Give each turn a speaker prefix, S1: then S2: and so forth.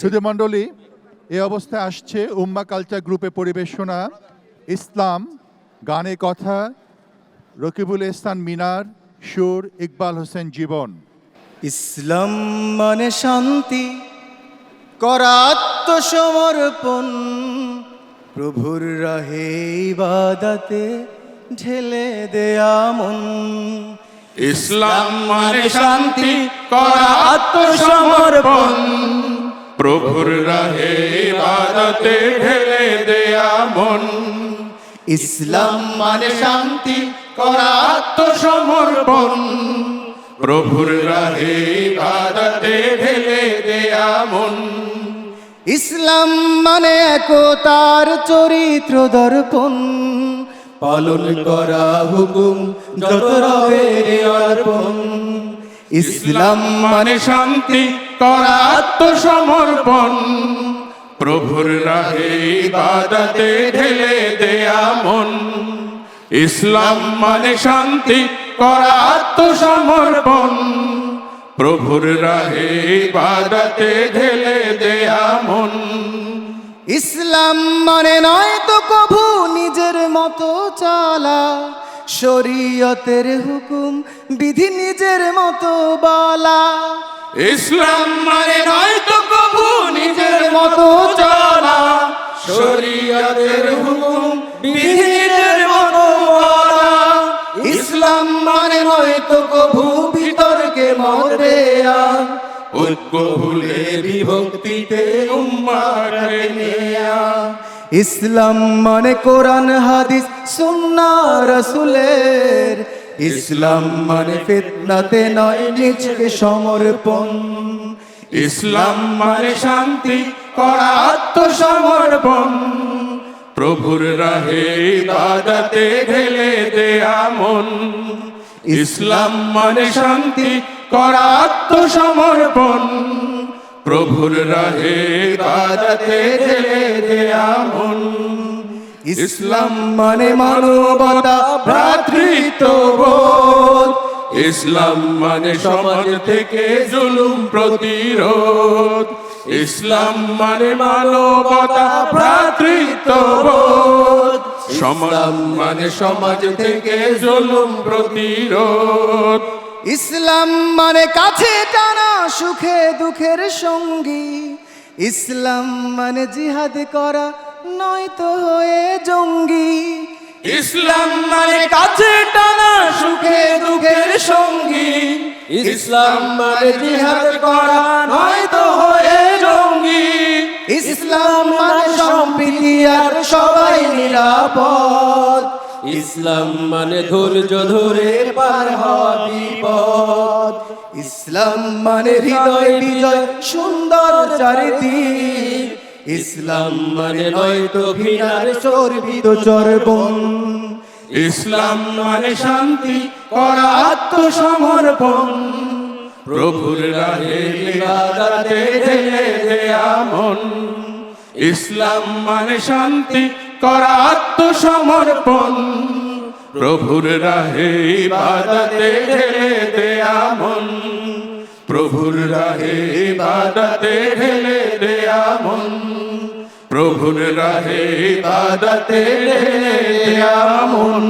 S1: সুধী মণ্ডলী, এই অবস্থায় আসছে উম্মা কালচার গ্রুপে পরিবেশনা ইসলাম, গানে কথা, রকিবুল ইহসান মিনার, সুর ইকবাল হোসেন জীবন।
S2: ইসলাম মানে শান্তি, করা আত্মসমর্পণ, প্রভুর রাহে ইবাদতে ঢেলে দেয়া মন।
S3: ইসলাম মানে শান্তি, করা আত্মসমর্পণ, প্রভুর রাহে ইবাদতে ঢেলে দেয়া মন।
S2: ইসলাম মানে শান্তি, করা
S3: আত্মসমর্পণ, প্রভুর রাহে ইবাদতে ঢেলে দেয়া মন।
S2: ইসলাম মানে একতার চরিত্র দর্পণ, পালন করা হুকুম যত রবে অর্পণ।
S3: ইসলাম মানে শান্তি, করা আত্মসমর্পণ, প্রভুর রাহে ইবাদতে ঢেলে দেয়া মন। ইসলাম মানে শান্তি, করা আত্মসমর্পণ, প্রভুর রাহে ইবাদতে ঢেলে দেয়া মন।
S2: ইসলাম মানে নয় তো কভু নিজের মতো চলা, শরীয়তের হুকুম বিধি নিজের মতো বলা।
S3: ইসলাম মানে নয় তো কভু নিজের মতো চলা, শরীয়তের হুকুম বিধি নিজের মতো বলা।
S2: ইসলাম মানে নয় তো কভু বিতর্কে মত দেয়া,
S3: ঐক্য ভুলে বিভক্তিতে উম্মাহকে নেয়া।
S2: ইসলাম মানে কোরআন হাদিস সুন্নাহ রাসূলের, ইসলাম মানে ফিতনাতে নয় নিজকে সমর্পণ।
S3: ইসলাম মানে শান্তি, করা আত্মসমর্পণ, প্রভুর রাহে ইবাদতে ঢেলে দেয়া মন। ইসলাম মানে শান্তি, করা আত্মসমর্পণ, প্রভুর রাহে ইবাদতে ঢেলে দেয়া মন।
S2: ইসলাম মানে মানবতা ভ্রাতৃত্ববোধ,
S3: ইসলাম মানে সমাজ থেকে জুলুম প্রতিরোধ। ইসলাম মানে মানবতা ভ্রাতৃত্ববোধ, ইসলাম মানে সমাজ থেকে জুলুম প্রতিরোধ।
S2: ইসলাম মানে কাছে টানা সুখে দুঃখের সঙ্গী, ইসলাম মানে জিহাদ করা নয় তো হয়ে জঙ্গি।
S3: ইসলাম মানে কাছে টানা সুখে দুঃখের সঙ্গী, ইসলাম মানে জিহাদ করা নয় তো হয়ে জঙ্গি।
S2: ইসলাম মানে সম্প্রীতি আর সবাই নিরাপদ,
S4: ইসলাম মানে ধৈর্য ধরে পার হওয়া বিপদ।
S2: ইসলাম মানে হৃদয় বিজয় সুন্দর চারিদিক, ইসলাম মানে নয় তো ঘৃণার চর্বিত চর্বণ।
S3: ইসলাম মানে শান্তি, করা আত্মসমর্পণ, প্রভুর রাহে ইবাদতে ঢেলে দেয়া মন। ইসলাম মানে শান্তি, করা আত্মসমর্পণ, প্রভুর রাহে ইবাদতে ঢেলে দেয়া মন। প্রভুর রাহে ইবাদতে ঢেলে দেয়া মন। প্রভুর রাহে ইবাদতে ঢেলে দেয়া মন।